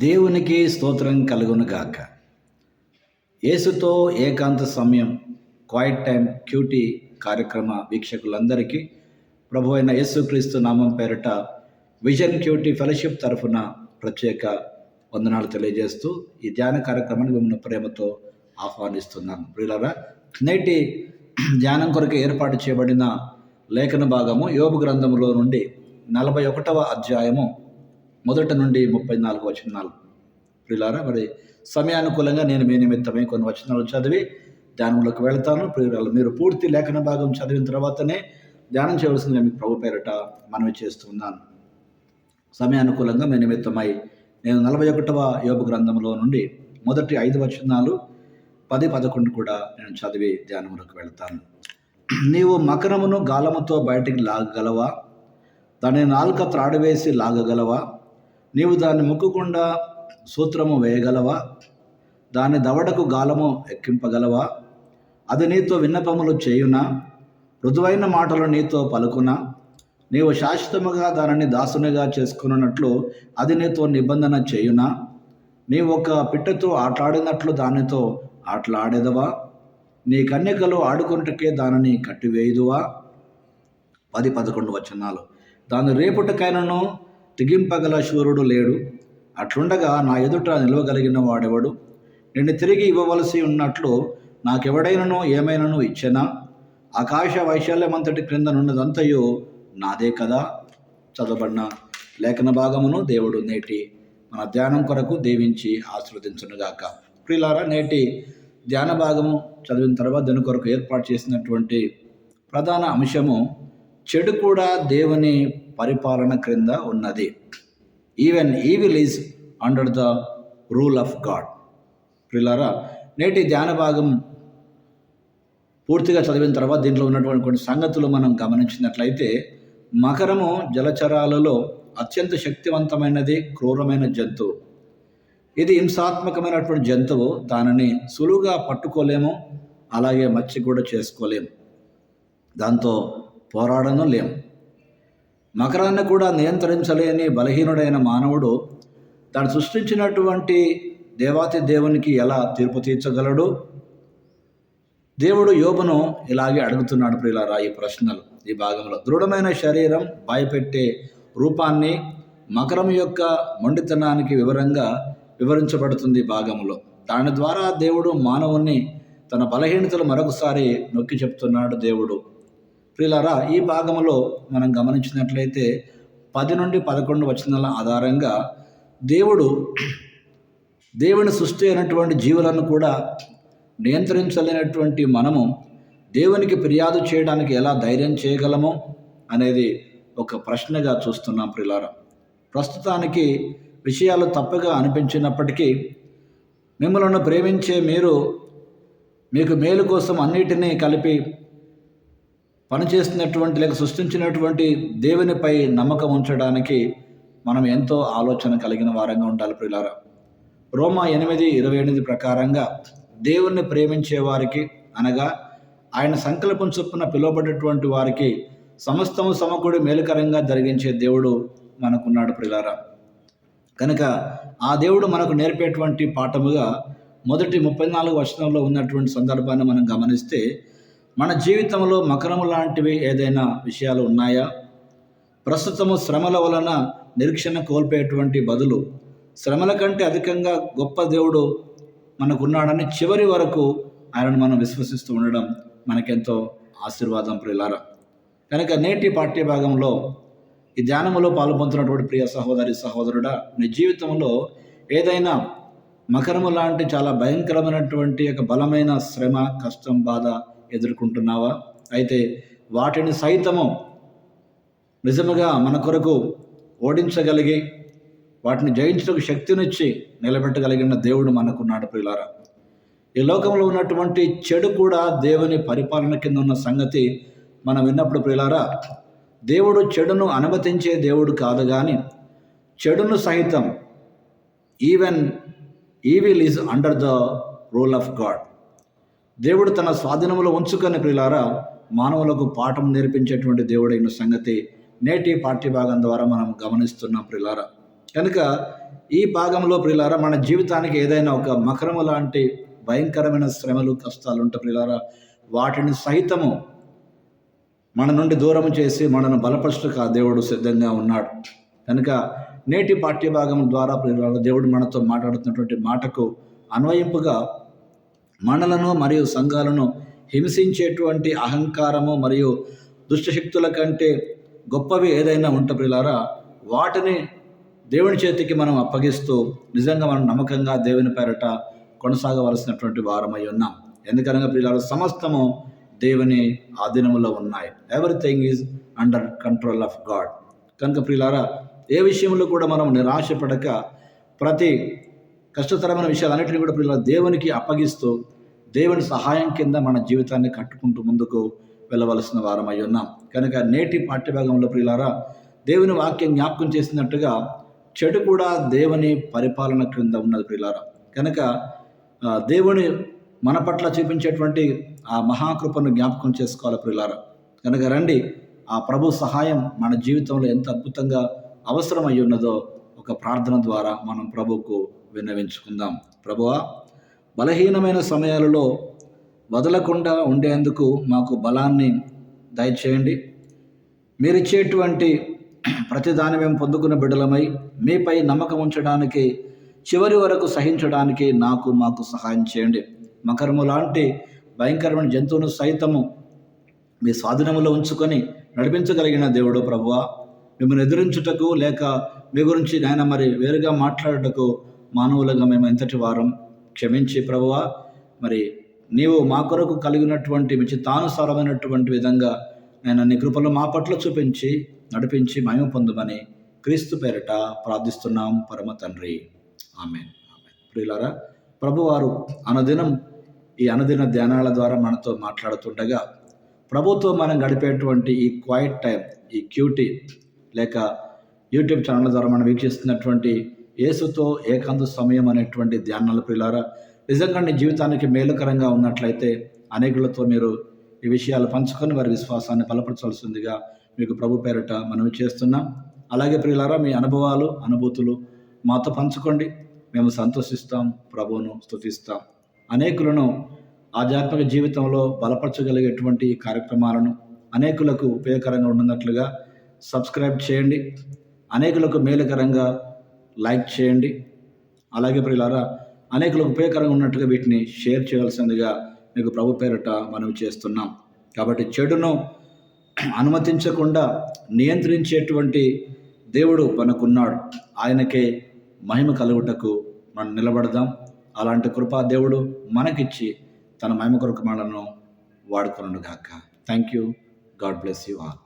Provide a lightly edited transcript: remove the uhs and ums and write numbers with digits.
దేవునికి స్తోత్రం కలుగునుగాక. యేసుతో ఏకాంత సమయం క్వైట్ టైం క్యూటీ కార్యక్రమ వీక్షకులందరికీ ప్రభు అయిన యేసుక్రీస్తు నామం పేరిట విజన్ క్యూటీ ఫెలోషిప్ తరఫున ప్రత్యేక వందనాలు తెలియజేస్తూ ఈ ధ్యాన కార్యక్రమాన్ని మిమ్మల్ని ప్రేమతో ఆహ్వానిస్తున్నాను. ప్రియులారా, నేటి ధ్యానం కొరకు ఏర్పాటు చేయబడిన లేఖన భాగము యోబు గ్రంథములో నుండి 41వ అధ్యాయము 1 నుండి 34 వచనాలు. ప్రియులారా, మరి సమయానుకూలంగా నేను మీ నిమిత్తమే కొన్ని వచనాలు చదివి ధ్యానంలోకి వెళ్తాను. ప్రియులారా, మీరు పూర్తి లేఖన భాగం చదివిన తర్వాతనే ధ్యానం చేయవలసిందిగా మీకు ప్రభు పేరిట మనవి చేస్తున్నాను. సమయానుకూలంగా మీ నిమిత్తమై నేను 41వ యోబు గ్రంథంలో నుండి మొదటి 5 వచనాలు 10, 11 కూడా నేను చదివి ధ్యానంలోకి వెళ్తాను. నీవు మకరమును గాలముతో బయటికి లాగగలవా? దాని నాలుక త్రాడువేసి లాగగలవా? నీవు దాన్ని ముక్కుకుండా సూత్రము వేయగలవా? దాని దవడకు గాలము ఎక్కింపగలవా? అది నీతో విన్నపములు చేయునా? మృదువైన మాటలు నీతో పలుకునా? నీవు శాశ్వతముగా దానిని దాసునిగా చేసుకున్నట్లు అది నీతో నిబంధన చేయునా? నీవు ఒక పిట్టతో ఆటలాడినట్లు దానితో ఆటలాడేదవా? నీ కన్యకలు ఆడుకొనుటకే దానిని కట్టివేయుదువా? 10, 11 వచనాలు. దాని రేపుటకైనను తెగింపగల శూరుడు లేడు. అట్లుండగా నా ఎదుట నిలవగలిగిన వాడెవడు? నిన్ను తిరిగి ఇవ్వవలసి ఉన్నట్లు నాకెవడైనను ఏమైనను ఇచ్చెనా? ఆకాశ వైశాల్యమంతటి క్రింద నున్నదంతయు నాదే కదా. చదవబడిన లేఖన భాగమును దేవుడు నేటి మన ధ్యానం కొరకు దీవించి ఆశీర్వదించునుగాక. ప్రియులారా, నేటి ధ్యాన భాగము చదివిన తర్వాత దాని కొరకు ఏర్పాటు చేసినటువంటి ప్రధాన అంశము, చెడు కూడా దేవుని పరిపాలన క్రింద ఉన్నది. Even evil is under the rule of God. ప్రియులారా, నేటి ధ్యాన భాగం పూర్తిగా చదివిన తర్వాత దీంట్లో ఉన్నటువంటి కొన్ని సంగతులు మనం గమనించినట్లయితే, మకరము జలచరాలలో అత్యంత శక్తివంతమైనది, క్రూరమైన జంతువు. ఇది హింసాత్మకమైనటువంటి జంతువు. దానిని సులువుగా పట్టుకోలేము, అలాగే మచ్చి కూడా చేసుకోలేము, దాంతో పోరాడను లేము. మకరాన్ని కూడా నియంత్రించలేని బలహీనుడైన మానవుడు దాన్ని సృష్టించినటువంటి దేవాతి దేవునికి ఎలా తీర్పు తీర్చగలడు? దేవుడు యోబును ఇలాగే అడుగుతున్నాడు. ప్రియులారా, ఈ ప్రశ్నలు ఈ భాగంలో దృఢమైన శరీరం, భయపెట్టే రూపాన్ని, మకరం యొక్క మొండితనానికి వివరంగా వివరించబడుతుంది ఈ భాగంలో. దాని ద్వారా దేవుడు మానవుని తన బలహీనతలు మరొకసారి నొక్కి చెప్తున్నాడు దేవుడు. ప్రియులారా, ఈ భాగంలో మనం గమనించినట్లయితే 10 నుండి 11 వచనాల ఆధారంగా దేవుని సృష్టి అయినటువంటి జీవులను కూడా నియంత్రించలేనటువంటి మనము దేవునికి ఫిర్యాదు చేయడానికి ఎలా ధైర్యం చేయగలమో అనేది ఒక ప్రశ్నగా చూస్తున్నాం. ప్రియులారా, ప్రస్తుతానికి విషయాలు తప్పుగా అనిపించినప్పటికీ మిమ్మల్ని ప్రేమించే మీకు మేలు కోసం అన్నిటినీ కలిపి పనిచేస్తున్నటువంటి లేక సృష్టించినటువంటి దేవునిపై నమ్మకం ఉంచడానికి మనం ఎంతో ఆలోచన కలిగిన వారంగా ఉండాలి. ప్రియులారా, రోమా 8:28 ప్రకారంగా దేవుణ్ణి ప్రేమించే వారికి, అనగా ఆయన సంకల్పం చొప్పున పిలువబడేటువంటి వారికి సమస్తము సమకూడి మేలుకరంగా జరిగించే దేవుడు మనకున్నాడు. ప్రియులారా, కనుక ఆ దేవుడు మనకు నేర్పేటువంటి పాఠముగా మొదటి 34 వచనంలో ఉన్నటువంటి సందర్భాన్ని మనం గమనిస్తే, మన జీవితంలో మకరము లాంటివి ఏదైనా విషయాలు ఉన్నాయా? ప్రస్తుతము శ్రమల వలన నిరీక్షణ కోల్పోయేటువంటి బదులు శ్రమల కంటే అధికంగా గొప్ప దేవుడు మనకున్నాడని చివరి వరకు ఆయనను మనం విశ్వసిస్తూ ఉండడం మనకెంతో ఆశీర్వాదం. ప్రియులారా, కనుక నేటి పాఠ్య భాగంలో ఈ ధ్యానములో పాల్పొందుతున్నటువంటి ప్రియ సహోదరి సహోదరుడా, నీ జీవితంలో ఏదైనా మకరము లాంటి చాలా భయంకరమైనటువంటి ఒక బలమైన శ్రమ, కష్టం, బాధ ఎదుర్కొంటున్నావా? అయితే వాటిని సైతము నిజముగా మన కొరకు ఓడించగలిగి వాటిని జయించడానికి శక్తినిచ్చి నిలబెట్టగలిగిన దేవుడు మనకున్నాడు. ప్రియులారా, ఈ లోకంలో ఉన్నటువంటి చెడు కూడా దేవుని పరిపాలన కింద ఉన్న సంగతి మనం విన్నప్పుడు, ప్రియులారా, దేవుడు చెడును అనుమతించే దేవుడు కాదు, కానీ చెడును సహితం even evil is under the rule of God. దేవుడు తన స్వాధీనంలో ఉంచుకొని ప్రియులారా మానవులకు పాఠం నేర్పించేటువంటి దేవుడైన సంగతి నేటి పాఠ్యభాగం ద్వారా మనం గమనిస్తున్నాం. ప్రియులారా, కనుక ఈ భాగంలో ప్రియులారా మన జీవితానికి ఏదైనా ఒక మకరము లాంటి భయంకరమైన శ్రమలు కష్టాలు ఉంటే ప్రియులారా వాటిని సహితము మన నుండి దూరం చేసి మనను బలపరచుటకు ఆ దేవుడు సిద్ధంగా ఉన్నాడు. కనుక నేటి పాఠ్యభాగం ద్వారా ప్రియులారా దేవుడు మనతో మాట్లాడుతున్నటువంటి మాటకు అన్వయింపుగా మనలను మరియు సంఘాలను హింసించేటువంటి అహంకారము మరియు దుష్టశక్తుల కంటే గొప్పవి ఏదైనా ఉంటే ప్రియులారా వాటిని దేవుని చేతికి మనం అప్పగిస్తూ నిజంగా మనం నమ్మకంగా దేవుని పేరట కొనసాగవలసినటువంటి వారమై ఉన్నాం. ఎందుకనగా ప్రియులారా సమస్తము దేవుని ఆధీనములో ఉన్నాయి. Everything is under control of God. కనుక ప్రియులారా ఏ విషయంలో కూడా మనం నిరాశపడక ప్రతి కష్టతరమైన విషయాలన్నింటినీ కూడా ప్రియులారా దేవునికి అప్పగిస్తూ దేవుని సహాయం కింద మన జీవితాన్ని కట్టుకుంటూ ముందుకు వెళ్ళవలసిన వారమై ఉన్నాం. కనుక నేటి పాఠ్యభాగంలో ప్రియులారా దేవుని వాక్యం జ్ఞాపకం చేసినట్టుగా చెడు కూడా దేవుని పరిపాలన క్రింద ఉన్నది ప్రియులారా. కనుక దేవుని మన పట్ల చూపించేటువంటి ఆ మహాకృపను జ్ఞాపకం చేసుకోవాలి ప్రియులారా. కనుక రండి ఆ ప్రభు సహాయం మన జీవితంలో ఎంత అద్భుతంగా అవసరమై ఉన్నదో ఒక ప్రార్థన ద్వారా మనం ప్రభువుకు విన్నవించుకుందాం. ప్రభువా, బలహీనమైన సమయాలలో వదలకుండా ఉండేందుకు మాకు బలాన్ని దయచేయండి. మీరిచ్చేటువంటి ప్రతి దాన్ని మేము పొందుకున్న బిడ్డలమై మీపై నమ్మకం ఉంచడానికి చివరి వరకు సహించడానికి మాకు సహాయం చేయండి. మకరము లాంటి భయంకరమైన జంతువును సైతము మీ స్వాధీనంలో ఉంచుకొని నడిపించగలిగిన దేవుడు ప్రభువా, మిమ్మల్ని ఎదిరించుటకు లేక మీ గురించి ఆయన మరి వేరుగా మాట్లాడుటకు మానవులుగా మేము ఎంతటి వారం క్షమించి ప్రభువా, మరి నీవు మా కొరకు కలిగినటువంటి మీ చిత్తానుసారమైనటువంటి విధంగా నేను నీ కృపలు మా పట్ల చూపించి నడిపించి మహిమ పొందమని క్రీస్తు పేరిట ప్రార్థిస్తున్నాం పరమ తండ్రి. ఆమేన్. ప్రియులారా, ప్రభువారు ఈ అనుదిన ధ్యానాల ద్వారా మనతో మాట్లాడుతుండగా ప్రభుతో మనం గడిపేటువంటి ఈ క్వైట్ టైం, ఈ క్యూటీ లేక యూట్యూబ్ ఛానల్ ద్వారా మనం వీక్షిస్తున్నటువంటి యేసుతో ఏకాంత సమయం అనేటువంటి ధ్యానాల ప్రియులారా నిజంగా నీ జీవితానికి మేలుకరంగా ఉన్నట్లయితే అనేకులతో మీరు ఈ విషయాలు పంచుకొని వారి విశ్వాసాన్ని బలపరచాల్సిందిగా మీకు ప్రభు పేరిట మనవి చేస్తున్నాం. అలాగే ప్రియులారా, మీ అనుభవాలు అనుభూతులు మాతో పంచుకోండి. మేము సంతోషిస్తాం, ప్రభువును స్తుతిస్తాం. అనేకులను ఆధ్యాత్మిక జీవితంలో బలపరచగలిగేటువంటి కార్యక్రమాలను అనేకులకు ఉపయోగకరంగా ఉన్నట్లుగా సబ్స్క్రైబ్ చేయండి. అనేకులకు మేలుకరంగా లైక్ చేయండి. అలాగే ప్రియులారా, అనేకులకు ఉపయోగకరంగా ఉన్నట్టుగా వీటిని షేర్ చేయాల్సిందిగా మీకు ప్రభు పేరిట మనవి చేస్తున్నాం. కాబట్టి చెడును అనుమతించకుండా నియంత్రించేటువంటి దేవుడు మనకున్నాడు. ఆయనకే మహిమ కలుగుటకు మనం నిలబడదాం. అలాంటి కృపా దేవుడు మనకిచ్చి తన మహిమ కొరకు మనలను వాడుకొనుగాక. Thank you. God bless you all.